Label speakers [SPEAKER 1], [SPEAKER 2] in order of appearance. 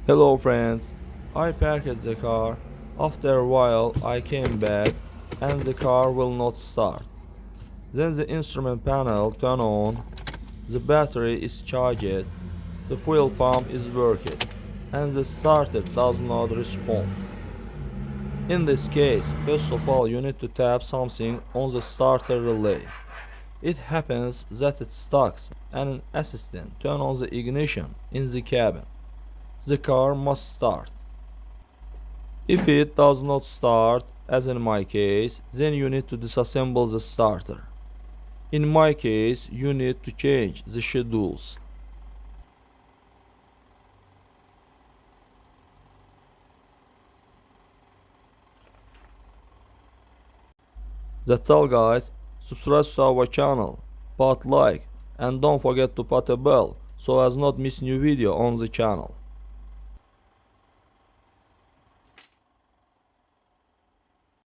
[SPEAKER 1] Hello friends, I parked the car. After a while I came back and the car will not start. Then the instrument panel turn on, the battery is charged, the fuel pump is working, and the starter does not respond. In this case, first of all you need to tap something on the starter relay. It happens that it stucks and an assistant turn on the ignition in the cabin. The car must start. If it does not start, as in my case, then you need to disassemble the starter. In my case, you need to change the schedules. That's all guys, subscribe to our channel, put like, and don't forget to put a bell so as not miss new video on the channel.